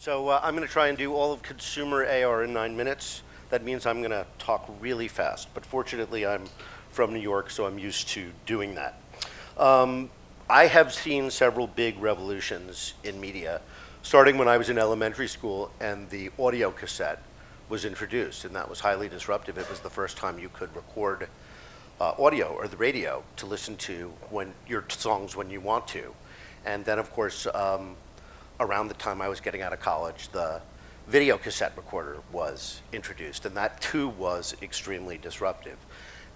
So I'm going to try and do all of consumer AR in 9 minutes. That means I'm going to talk really fast. But fortunately, I'm from New York, so I'm used to doing that. I have seen several big revolutions in media, starting when I was in elementary school and the audio cassette was introduced, and that was highly disruptive. It was the first time you could record audio or the radio to listen to your songs when you want to. And then, of course, around the time I was getting out of college, the video cassette recorder was introduced, and that too was extremely disruptive.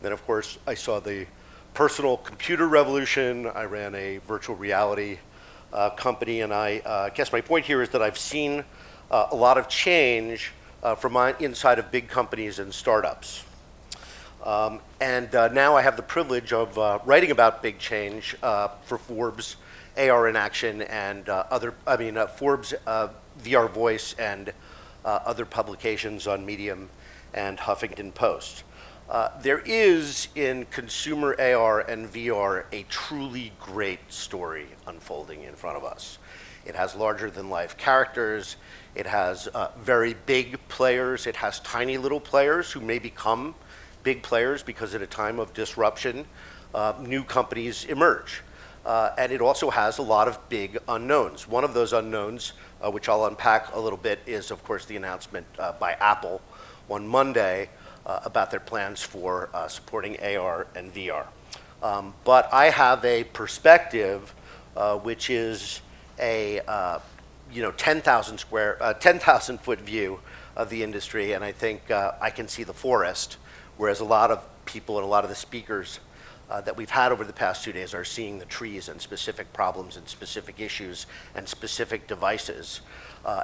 Then, of course, I saw the personal computer revolution. I ran a virtual reality company, and I guess my point here is that I've seen a lot of change from inside of big companies and startups. Now I have the privilege of writing about big change for Forbes, AR in Action, and Forbes, VR Voice, and other publications on Medium and Huffington Post. There is in consumer AR and VR a truly great story unfolding in front of us. It has larger than life characters. It has very big players. It has tiny little players who may become big players because at a time of disruption, new companies emerge. And it also has a lot of big unknowns. One of those unknowns, which I'll unpack a little bit, is of course the announcement by Apple on Monday about their plans for supporting AR and VR. But I have a perspective which is a 10,000 foot view of the industry, and I think I can see the forest, whereas a lot of people and a lot of the speakers that we've had over the past 2 days are seeing the trees and specific problems and specific issues and specific devices,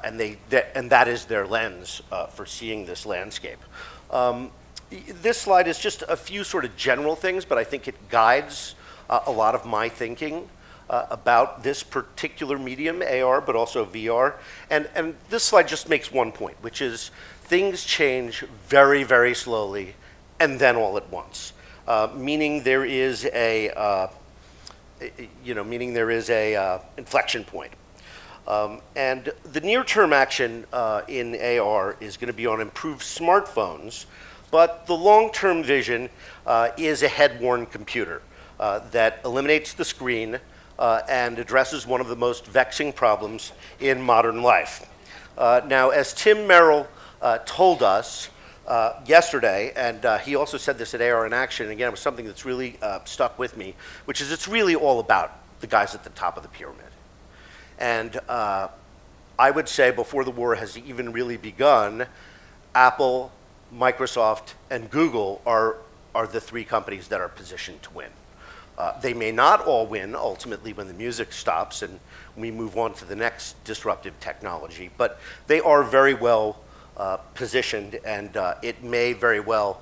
and that is their lens for seeing this landscape. This slide is just a few sort of general things, but I think it guides a lot of my thinking about this particular medium, AR, but also VR. And this slide just makes one point, which is things change very, very slowly and then all at once. Meaning there is a inflection point. And the near-term action in AR is going to be on improved smartphones, but the long-term vision is a head-worn computer that eliminates the screen and addresses one of the most vexing problems in modern life. Now, as Tim Merrill told us yesterday, and he also said this at AR in Action, and again, it was something that's really stuck with me, which is it's really all about the guys at the top of the pyramid. And I would say before the war has even really begun, Apple, Microsoft, and Google are the three companies that are positioned to win. They may not all win ultimately when the music stops and we move on to the next disruptive technology, but they are very well positioned, and it may very well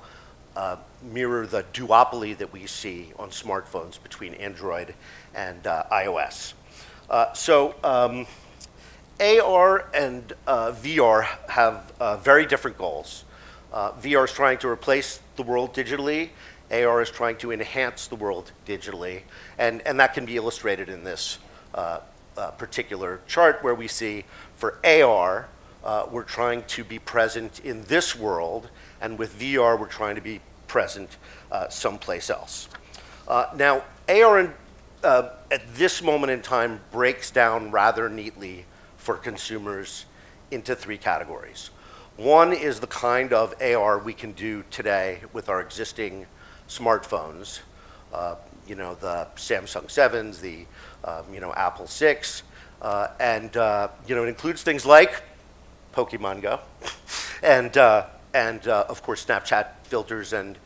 mirror the duopoly that we see on smartphones between Android and iOS. AR and VR have very different goals. VR is trying to replace the world digitally. AR is trying to enhance the world digitally. And that can be illustrated in this particular chart where we see for AR, we're trying to be present in this world, and with VR, we're trying to be present someplace else. Now, AR at this moment in time breaks down rather neatly for consumers into three categories. One is the kind of AR we can do today with our existing smartphones, the Samsung 7s, the Apple 6, and it includes things like Pokemon Go, and of course Snapchat filters and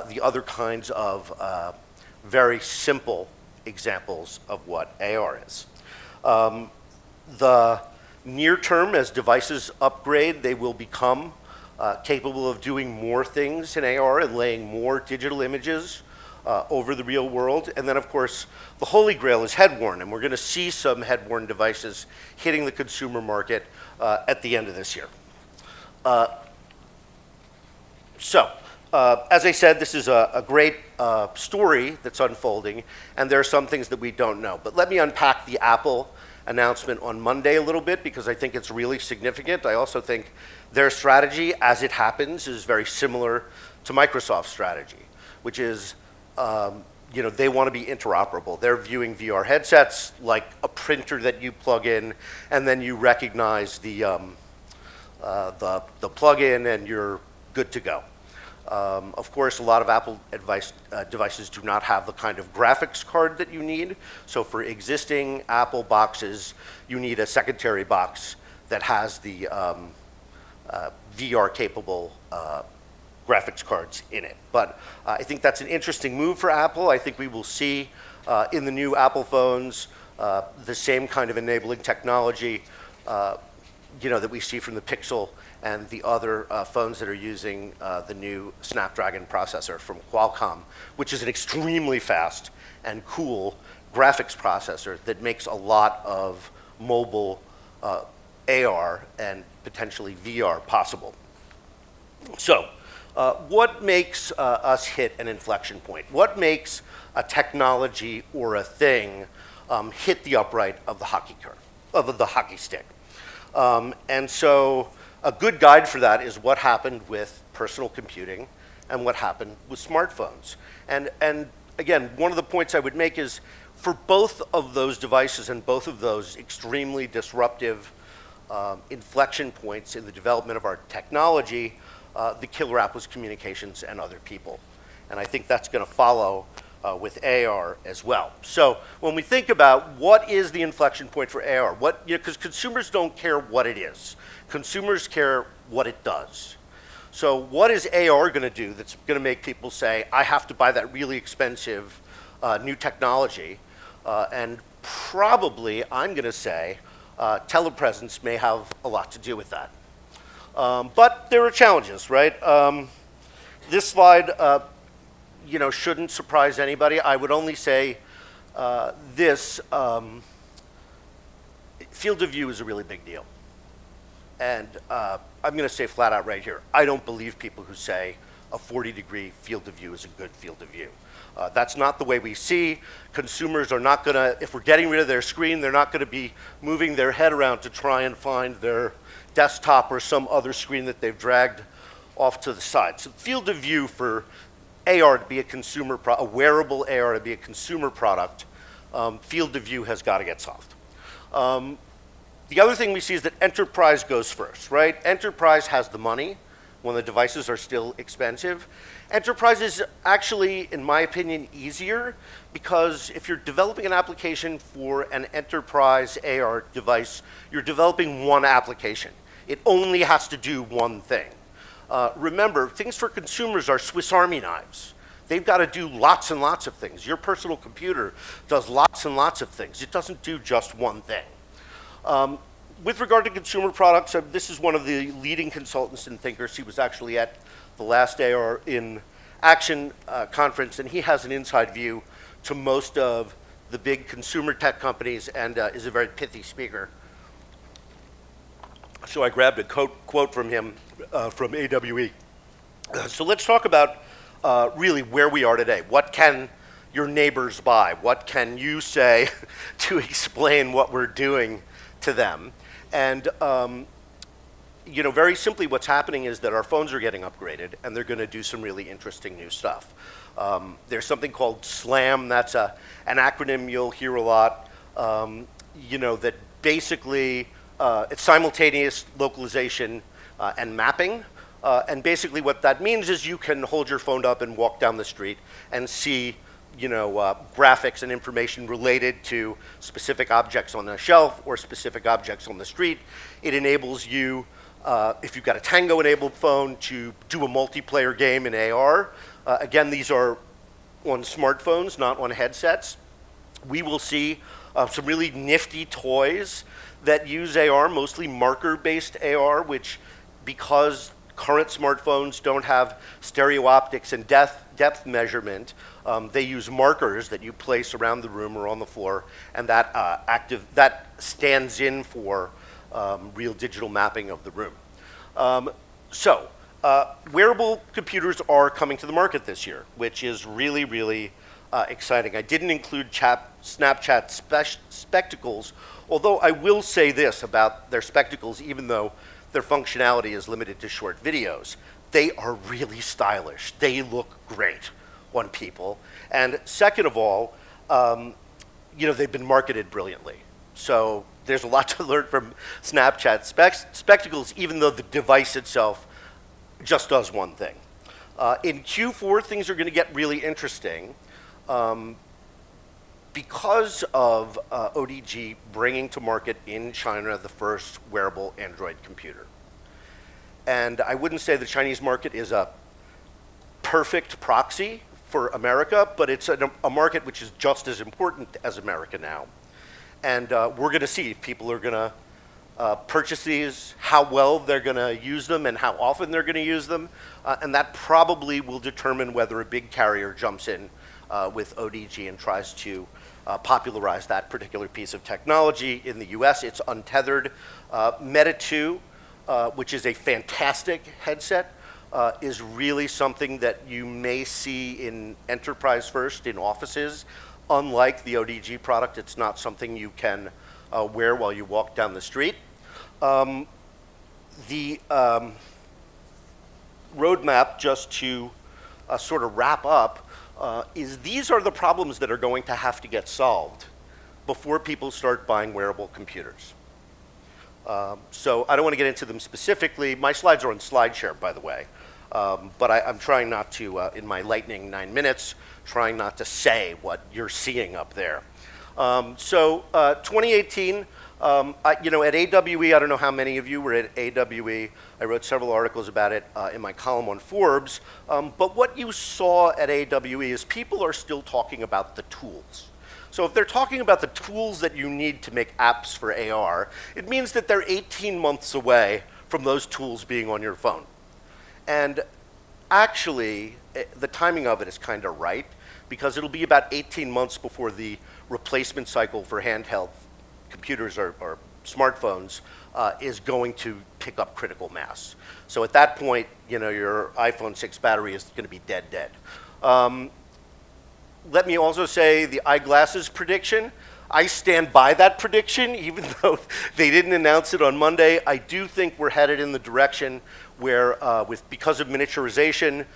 the other kinds of very simple examples of what AR is. The near term, as devices upgrade, they will become capable of doing more things in AR and laying more digital images over the real world. And then, of course, the holy grail is head-worn, and we're going to see some head-worn devices hitting the consumer market at the end of this year. As I said, this is a great story that's unfolding, and there are some things that we don't know. But let me unpack the Apple announcement on Monday a little bit because I think it's really significant. I also think their strategy, as it happens, is very similar to Microsoft's strategy, which is they want to be interoperable. They're viewing VR headsets like a printer that you plug in, and then you recognize the plug-in, and you're good to go. Of course, a lot of Apple devices do not have the kind of graphics card that you need. So for existing Apple boxes, you need a secondary box that has the VR-capable graphics cards in it. But I think that's an interesting move for Apple. I think we will see in the new Apple phones the same kind of enabling technology that we see from the Pixel and the other phones that are using the new Snapdragon processor from Qualcomm, which is an extremely fast and cool graphics processor that makes a lot of mobile AR and potentially VR possible. So, what makes us hit an inflection point? What makes a technology or a thing hit the upright of the hockey curve, of the hockey stick? And so a good guide for that is what happened with personal computing and what happened with smartphones. And again, one of the points I would make is for both of those devices and both of those extremely disruptive inflection points in the development of our technology, the killer app was communications and other people. And I think that's going to follow with AR as well. So when we think about what is the inflection point for AR, because consumers don't care what it is. Consumers care what it does. So what is AR going to do that's going to make people say, I have to buy that really expensive new technology? And probably, I'm going to say, telepresence may have a lot to do with that. But there are challenges, right? This slide shouldn't surprise anybody. I would only say this, field of view is a really big deal. And I'm going to say flat out right here, I don't believe people who say a 40-degree field of view is a good field of view. That's not the way we see. Consumers are not going to, if we're getting rid of their screen, they're not going to be moving their head around to try and find their desktop or some other screen that they've dragged off to the side. So field of view for AR to be a consumer, a wearable AR to be a consumer product, field of view has got to get solved. The other thing we see is that enterprise goes first, right? Enterprise has the money when the devices are still expensive. Enterprise is actually, in my opinion, easier because if you're developing an application for an enterprise AR device, you're developing one application. It only has to do one thing. Remember, things for consumers are Swiss Army knives. They've got to do lots and lots of things. Your personal computer does lots and lots of things. It doesn't do just one thing. With regard to consumer products, this is one of the leading consultants and thinkers. He was actually at the last AR in Action conference, and he has an inside view to most of the big consumer tech companies and is a very pithy speaker. So I grabbed a quote from him from AWE. So let's talk about really where we are today. What can your neighbors buy? What can you say to explain what we're doing to them? And very simply what's happening is that our phones are getting upgraded and they're going to do some really interesting new stuff. There's something called SLAM. That's an acronym you'll hear a lot, that basically it's simultaneous localization and mapping. And basically what that means is you can hold your phone up and walk down the street and see graphics and information related to specific objects on the shelf or specific objects on the street. It enables you, if you've got a Tango-enabled phone, to do a multiplayer game in AR. Again, these are on smartphones, not on headsets. We will see some really nifty toys that use AR, mostly marker-based AR, which, because current smartphones don't have stereo optics and depth measurement, they use markers that you place around the room or on the floor, and that stands in for real digital mapping of the room. Wearable computers are coming to the market this year, which is really, really exciting. I didn't include Snapchat spectacles, although I will say this about their spectacles, even though their functionality is limited to short videos. They are really stylish. They look great on people. And second of all, they've been marketed brilliantly. So there's a lot to learn from Snapchat spectacles, even though the device itself just does one thing. In Q4, things are going to get really interesting because of ODG bringing to market in China the first wearable Android computer. And I wouldn't say the Chinese market is a perfect proxy for America, but it's a market which is just as important as America now. And we're going to see if people are going to purchase these, how well they're going to use them, and how often they're going to use them. And that probably will determine whether a big carrier jumps in with ODG and tries to popularize that particular piece of technology. In the US, it's untethered. Meta 2, which is a fantastic headset, is really something that you may see in enterprise first, in offices. Unlike the ODG product, it's not something you can wear while you walk down the street. The roadmap, just to sort of wrap up, is these are the problems that are going to have to get solved before people start buying wearable computers. So I don't want to get into them specifically. My slides are on SlideShare, by the way. But I'm trying not to, in my lightning 9 minutes, trying not to say what you're seeing up there. 2018, at AWE, I don't know how many of you were at AWE. I wrote several articles about it in my column on Forbes. But what you saw at AWE is people are still talking about the tools. So if they're talking about the tools that you need to make apps for AR, it means that they're 18 months away from those tools being on your phone. And actually, the timing of it is kind of right, because it'll be about 18 months before the replacement cycle for handheld computers or smartphones is going to pick up critical mass. So at that point, your iPhone 6 battery is going to be dead. Let me also say the eyeglasses prediction. I stand by that prediction, even though they didn't announce it on Monday. I do think we're headed in the direction where, because of miniaturization,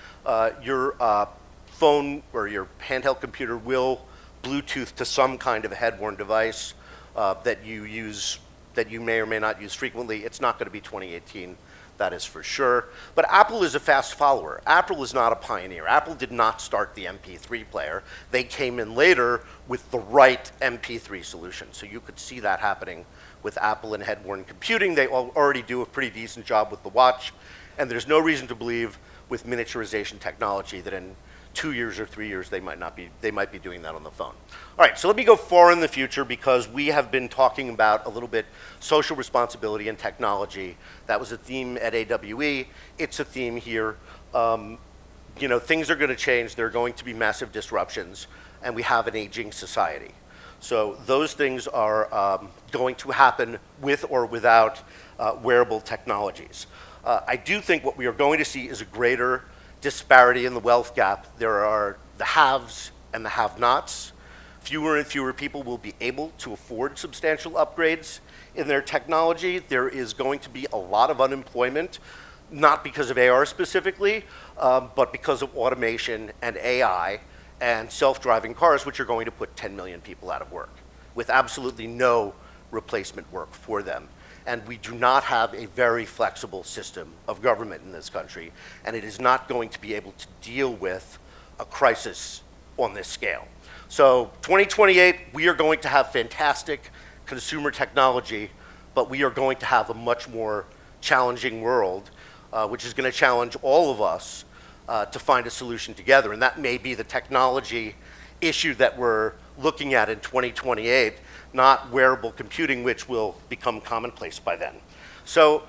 your phone or your handheld computer will Bluetooth to some kind of a head-worn device that you may or may not use frequently. It's not going to be 2018. That is for sure. But Apple is a fast follower. Apple is not a pioneer. Apple did not start the MP3 player. They came in later with the right MP3 solution. So you could see that happening with Apple and head-worn computing. They already do a pretty decent job with the watch. And there's no reason to believe with miniaturization technology that in 2 years or 3 years they might be doing that on the phone. All right, so let me go far in the future, because we have been talking about a little bit social responsibility and technology. That was a theme at AWE. It's a theme here. Things are going to change. There are going to be massive disruptions, and we have an aging society. So those things are going to happen with or without wearable technologies. I do think what we are going to see is a greater disparity in the wealth gap. There are the haves and the have-nots. Fewer and fewer people will be able to afford substantial upgrades in their technology. There is going to be a lot of unemployment, not because of AR specifically, but because of automation and AI and self-driving cars, which are going to put 10 million people out of work with absolutely no replacement work for them. And we do not have a very flexible system of government in this country, and it is not going to be able to deal with a crisis on this scale. So 2028, we are going to have fantastic consumer technology, but we are going to have a much more challenging world, which is going to challenge all of us to find a solution together. And that may be the technology issue that we're looking at in 2028, not wearable computing, which will become commonplace by then. So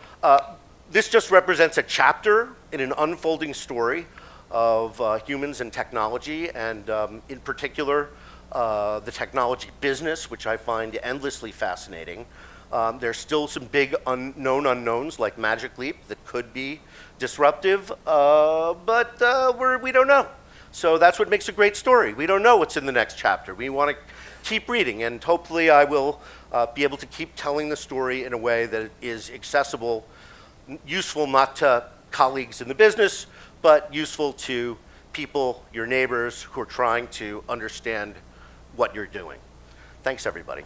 this just represents a chapter in an unfolding story of humans and technology, and in particular, the technology business, which I find endlessly fascinating. There's still some big known unknowns like Magic Leap that could be disruptive, but we don't know. So that's what makes a great story. We don't know what's in the next chapter. We want to keep reading, and hopefully I will be able to keep telling the story in a way that is accessible, useful not to colleagues in the business, but useful to people, your neighbors, who are trying to understand what you're doing. Thanks, everybody.